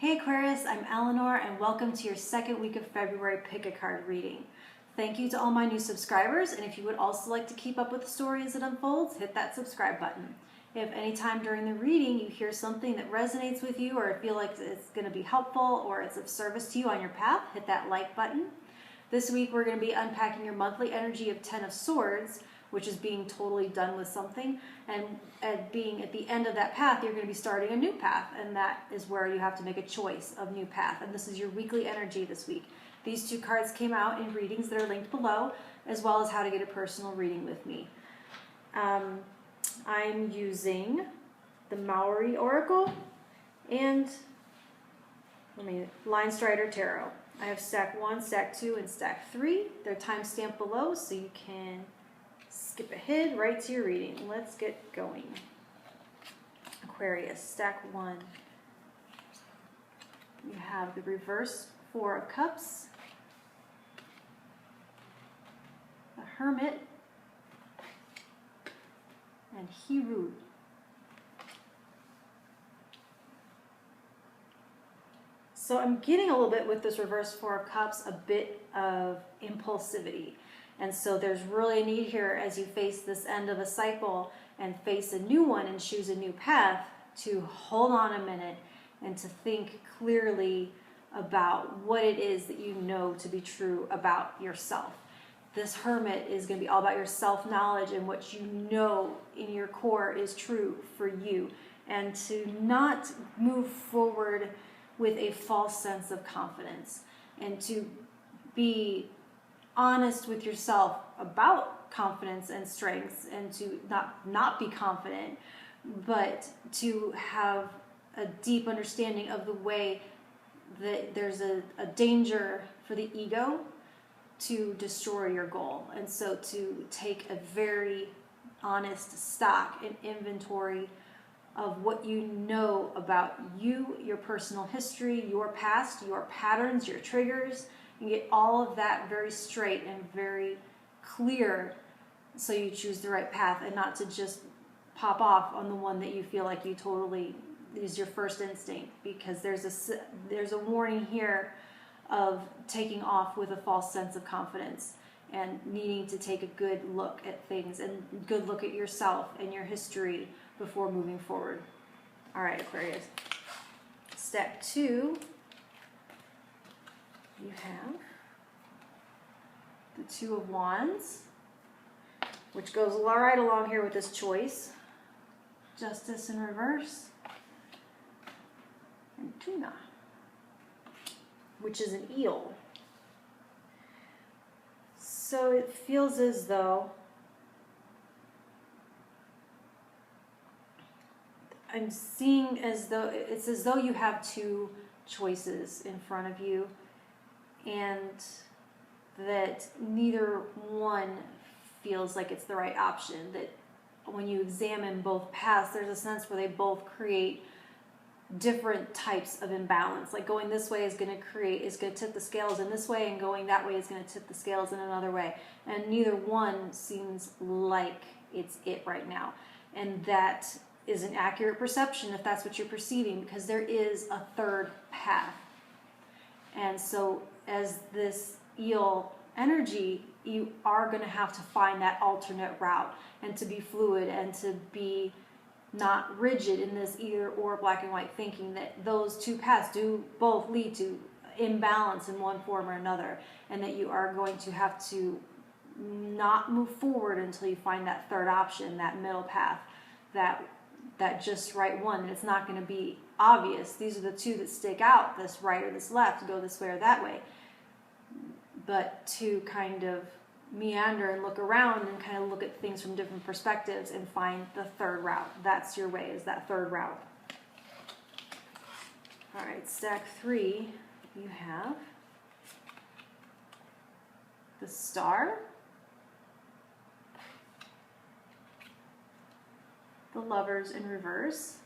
Hey Aquarius, I'm Eleanor and welcome to your second week of February pick a card reading. Thank you to all my new subscribers, and if you would also like to keep up with the story as it unfolds, hit that subscribe button. If anytime during the reading you hear something that resonates with you or feel like it's going to be helpful or it's of service to you on your path, hit that like button. This week we're going to be unpacking your monthly energy of 10 of Swords, which is being totally done with something, and being at the end of that path, you're going to be starting a new path, and that is where you have to make a choice of new path, and this is your weekly energy this week. These two cards came out in readings that are linked below, as well as how to get a personal reading with me. I'm using the Maori Oracle and Linestrider Tarot. I have stack 1, stack 2, and stack 3. They're time stamped below, so you can skip ahead right to your reading. Let's get going. Aquarius, stack 1. You have the reverse 4 of Cups, the Hermit, and Hiru. So I'm getting a little bit with this reverse 4 of Cups, a bit of impulsivity. And so there's really a need here as you face this end of a cycle and face a new one and choose a new path to hold on a minute and to think clearly about what it is that you know to be true about yourself. This Hermit is going to be all about your self-knowledge and what you know in your core is true for you, and to not move forward with a false sense of confidence, and to be honest with yourself about confidence and strengths, and to not be confident, but to have a deep understanding of the way that there's a danger for the ego to destroy your goal. And so to take a very honest stock and inventory of what you know about you, your personal history, your past, your patterns, your triggers, and get all of that very straight and very clear so you choose the right path, and not to just pop off on the one that you feel like you totally is your first instinct, because there's a warning here of taking off with a false sense of confidence and needing to take a good look at things and good look at yourself and your history before moving forward. All right, Aquarius. Step 2, you have the 2 of Wands, which goes right along here with this choice. Justice in reverse. And Tuna, which is an eel. So it feels as though I'm seeing it's as though you have two choices in front of you, and that neither one feels like it's the right option. That when you examine both paths, there's a sense where they both create different types of imbalance. Like going this way is going to tip the scales in this way, and going that way is going to tip the scales in another way. And neither one seems like it's it right now. And that is an accurate perception if that's what you're perceiving, because there is a third path. And so as this eel energy, you are going to have to find that alternate route, and to be fluid, and to be not rigid in this either or black and white thinking, that those two paths do both lead to imbalance in one form or another, and that you are going to have to not move forward until you find that third option, that middle path, that just right one. And it's not going to be obvious. These are the two that stick out, this right or this left, go this way or that way. But to kind of meander and look around and kind of look at things from different perspectives and find the third route. That's your way, is that third route. All right, stack 3, you have the Star, the Lovers in reverse,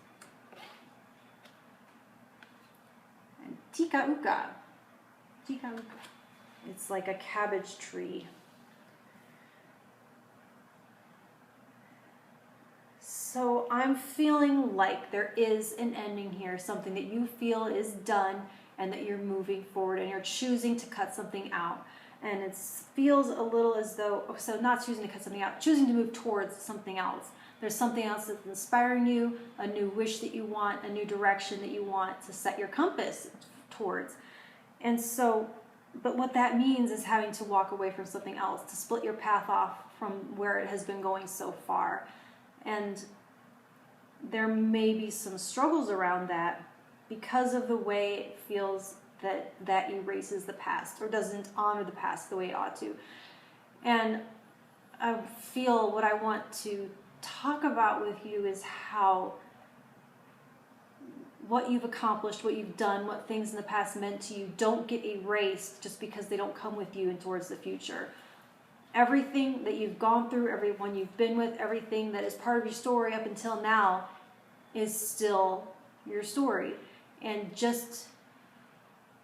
and Tikauka. Tikauka. It's like a cabbage tree. So I'm feeling like there is an ending here, something that you feel is done and that you're moving forward and you're choosing to cut something out. And it feels a little as though, so not choosing to cut something out, choosing to move towards something else. There's something else that's inspiring you, a new wish that you want, a new direction that you want to set your compass towards. And so, but what that means is having to walk away from something else, to split your path off from where it has been going so far. And there may be some struggles around that because of the way it feels that erases the past or doesn't honor the past the way it ought to. And I feel what I want to talk about with you is how what you've accomplished, what you've done, what things in the past meant to you don't get erased just because they don't come with you and towards the future. Everything that you've gone through, everyone you've been with, everything that is part of your story up until now is still your story. And just,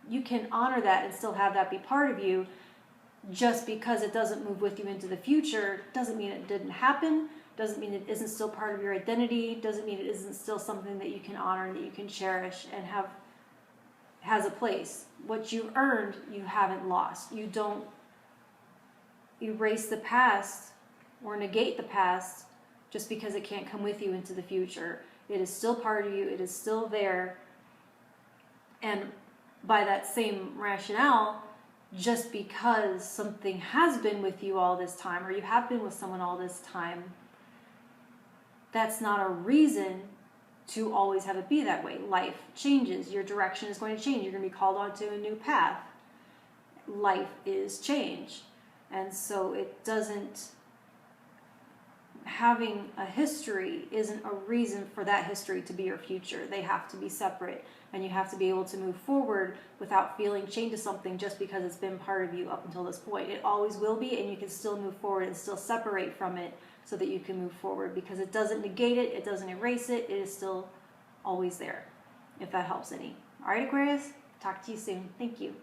you can honor that and still have that be part of you. Just because it doesn't move with you into the future doesn't mean it didn't happen, doesn't mean it isn't still part of your identity, doesn't mean it isn't still something that you can honor and that you can cherish and has a place. What you've earned, you haven't lost. You don't erase the past or negate the past just because it can't come with you into the future. It is still part of you, it is still there. And by that same rationale, just because something has been with you all this time, or you have been with someone all this time, that's not a reason to always have it be that way. Life changes. Your direction is going to change. You're going to be called onto a new path. Life is change. And so it doesn't, having a history isn't a reason for that history to be your future. They have to be separate. And you have to be able to move forward without feeling chained to something just because it's been part of you up until this point. It always will be, and you can still move forward and still separate from it so that you can move forward, because it doesn't negate it, it doesn't erase it, it is still always there, if that helps any. All right, Aquarius, talk to you soon. Thank you.